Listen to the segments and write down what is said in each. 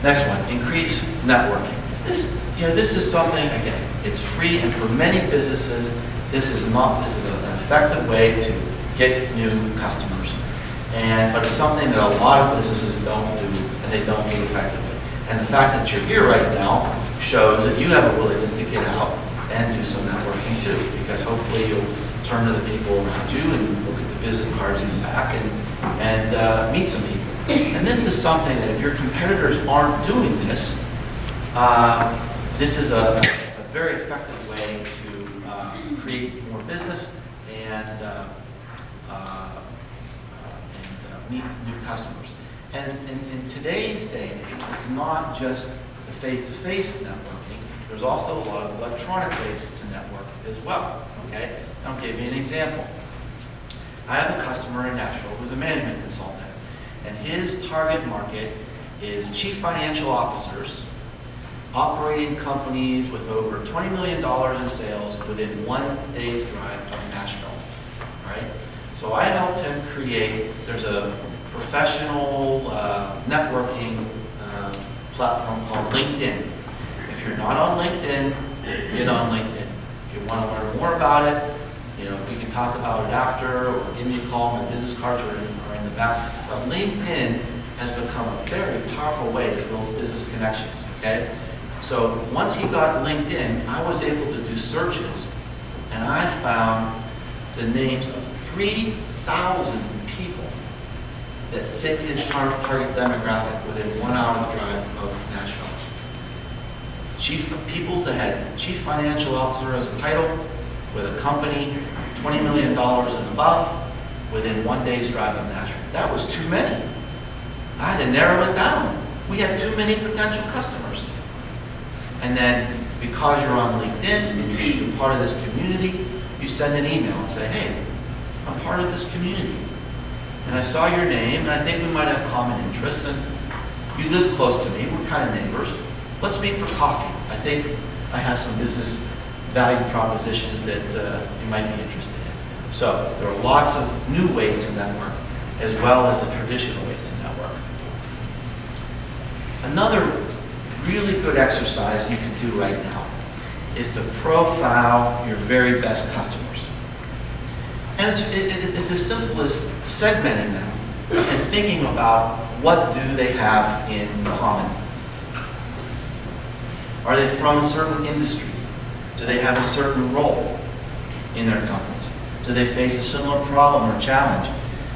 Next one, increase networking. This is something, again, it's free, and for many businesses, this is an effective way to get new customers. But it's something that a lot of businesses don't do, and they don't do effectively. And the fact that you're here right now shows that you have a willingness to get out and do some networking too, because hopefully you'll turn to the people around you and look at the business cards in the back and meet some people. And this is something that if your competitors aren't doing this, this is a very effective way to create more business and meet new customers. And in today's day and age, it's not just the face-to-face networking. There's also a lot of electronic ways to network as well. Okay, I'll give you an example. I have a customer in Nashville who's a management consultant, and his target market is chief financial officers operating companies with over $20 million in sales within 1 day's drive of Nashville. Right? So I helped him create. There's a professional networking platform called LinkedIn. If you're not on LinkedIn, get on LinkedIn. If you want to learn more about it, we can talk about it after, or give me a call. My business cards are in the back. But LinkedIn has become a very powerful way to build business connections. Okay, so once he got LinkedIn, I was able to do searches, and I found the names of 3,000 people that fit his target demographic within 1 hour's drive of Nashville. People that had chief financial officer as a title with a company, $20 million and above, within 1 day's drive of Nashville. That was too many. I had to narrow it down. We had too many potential customers. And then, because you're on LinkedIn and you're part of this community, you send an email and say, hey, I'm part of this community. And I saw your name, and I think we might have common interests, and you live close to me, we're kind of neighbors. Let's meet for coffee. I think I have some business value propositions that you might be interested in. So there are lots of new ways to network, as well as the traditional ways to network. Another really good exercise you can do right now is to profile your very best customers. And it's as simple as segmenting them and thinking about what do they have in common. Are they from a certain industry? Do they have a certain role in their companies? Do they face a similar problem or challenge?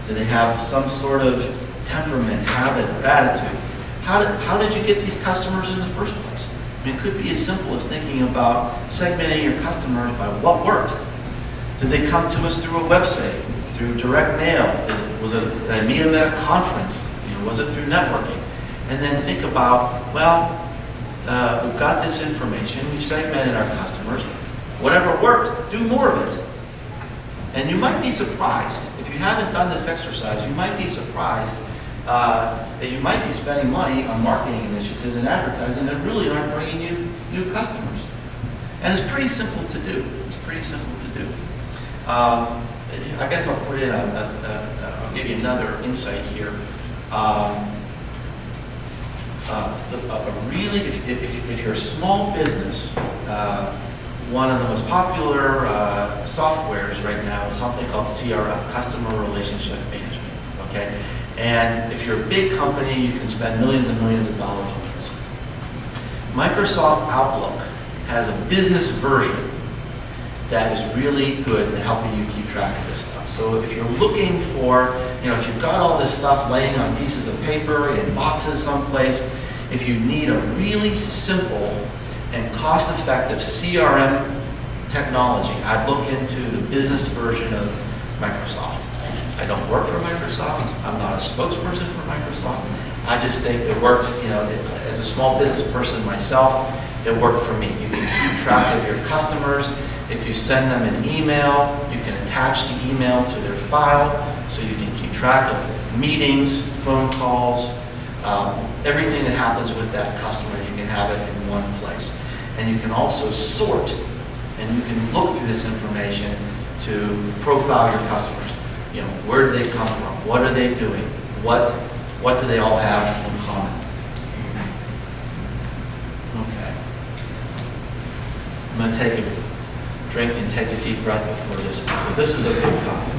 Do they have some sort of temperament, habit, or attitude? How did you get these customers in the first place? I mean, it could be as simple as thinking about segmenting your customers by what worked. Did they come to us through a website, through direct mail? Did I meet them at a conference? Was it through networking? And then think about, well, we've got this information, we've segmented our customers. Whatever worked, do more of it. And you might be surprised, if you haven't done this exercise, you might be surprised that you might be spending money on marketing initiatives and advertising that really aren't bringing you new customers. And it's pretty simple to do. It's pretty simple to do. I guess I'll put in I'll give you another insight here. If you're a small business, one of the most popular softwares right now is something called CRM, Customer Relationship Management. Okay, and if you're a big company, you can spend millions and millions of dollars on this. Microsoft Outlook has a business version that is really good at helping you keep track of this stuff. So if you're looking for, if you've got all this stuff laying on pieces of paper in boxes someplace, if you need a really simple and cost-effective CRM technology, I'd look into the business version of Microsoft. I don't work for Microsoft. I'm not a spokesperson for Microsoft. I just think it works, as a small business person myself, it worked for me. You can keep track of your customers. If you send them an email, you can attach the email to their file, so you can keep track of meetings, phone calls, everything that happens with that customer. You can have it in one place. And you can also sort, and you can look through this information to profile your customers. Where do they come from? What are they doing? What do they all have in common? going to take a drink and take a deep breath before this, because this is a big topic.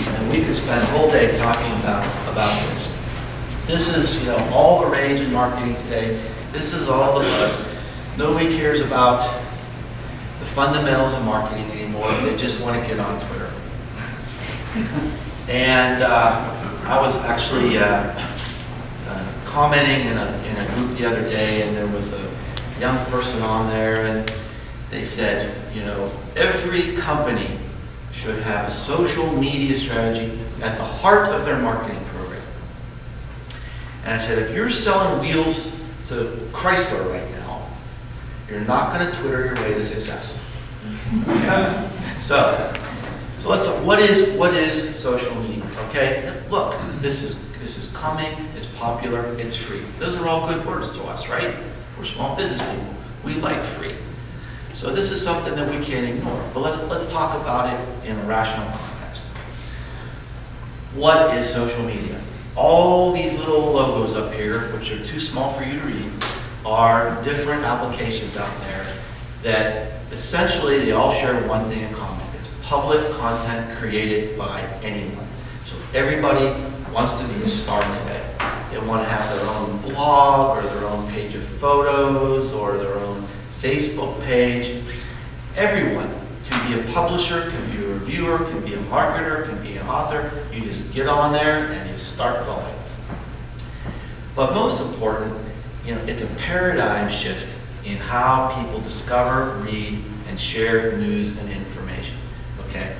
And we could spend a whole day talking about this. This is, you know, all the rage in marketing today. This is all the buzz. Nobody cares about the fundamentals of marketing anymore. They just want to get on Twitter. And I was actually commenting in a group the other day, and there was a young person on there, and they said, you know, every company should have a social media strategy at the heart of their marketing program. And I said, if you're selling wheels to Chrysler right now, you're not going to Twitter your way to success. Okay? So let's talk. What is social media? Okay, look, this is coming. It's popular. It's free. Those are all good words to us, right? We're small business people. We like free. So this is something that we can't ignore. But let's talk about it in a rational context. What is social media? All these little logos up here, which are too small for you to read, are different applications out there that essentially they all share one thing in common. It's public content created by anyone. So everybody wants to be a star today. They want to have their own blog or their own page of photos or their own Facebook page. Everyone can be a publisher, can be a reviewer, can be a marketer, can be an author. You just get on there and you start going. But most important, you know, it's a paradigm shift in how people discover, read, and share news and information. Okay?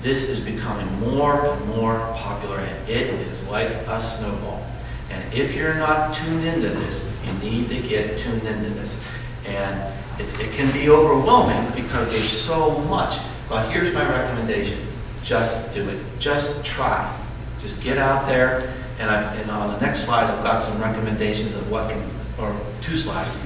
This is becoming more and more popular, and it is like a snowball. And if you're not tuned into this, you need to get tuned into this. And it can be overwhelming because there's so much. But here's my recommendation. Just do it. Just try. Just get out there. And on the next slide, I've got some recommendations of what can, or 2 slides,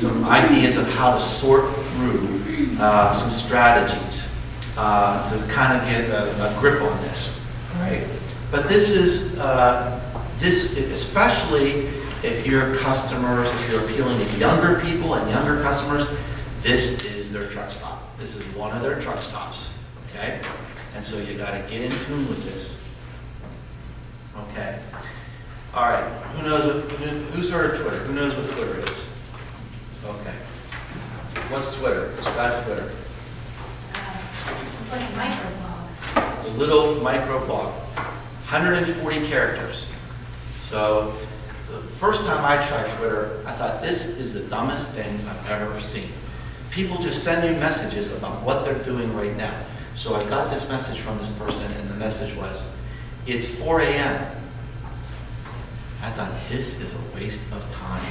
some ideas of how to sort through some strategies to kind of get a grip on this. Right? But this is, especially if your customers, if you're appealing to younger people and younger customers, this is their truck stop. This is one of their truck stops, okay? And so you got to get in tune with this, okay? All right, who's heard of Twitter? Who knows what Twitter is? Okay. What's Twitter? Describe Twitter. It's like a microblog. It's a little microblog, 140 characters. So the first time I tried Twitter, I thought this is the dumbest thing I've ever seen. People just send you messages about what they're doing right now. So I got this message from this person, and the message was, it's 4 a.m. I thought, this is a waste of time.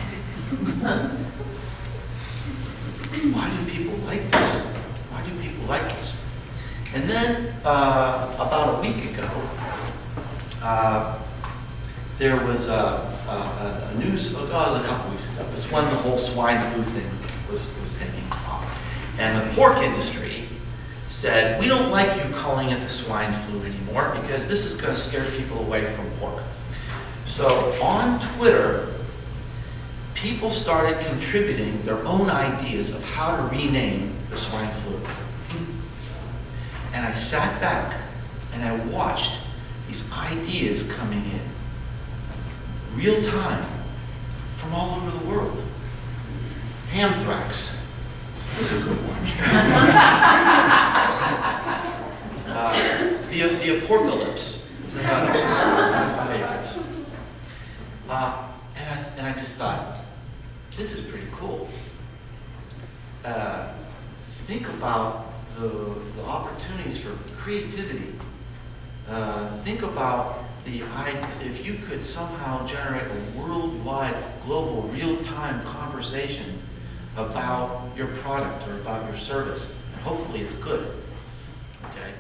Why do people like this? Why do people like this? And then about a week ago, there was a news, it was a couple weeks ago, it was when the whole swine flu thing was taking off. And the pork industry said, we don't like you calling it the swine flu anymore because this is going to scare people away from pork. So on Twitter, people started contributing their own ideas of how to rename the swine flu. And I sat back and I watched these ideas coming in, real time, from all over the world. Hamthrax was a good one. The apocalypse was another one of my favorites. And I just thought, this is pretty cool. Think about the opportunities for creativity. Think about if you could somehow generate a worldwide, global, real-time conversation about your product or about your service, and hopefully it's good, okay?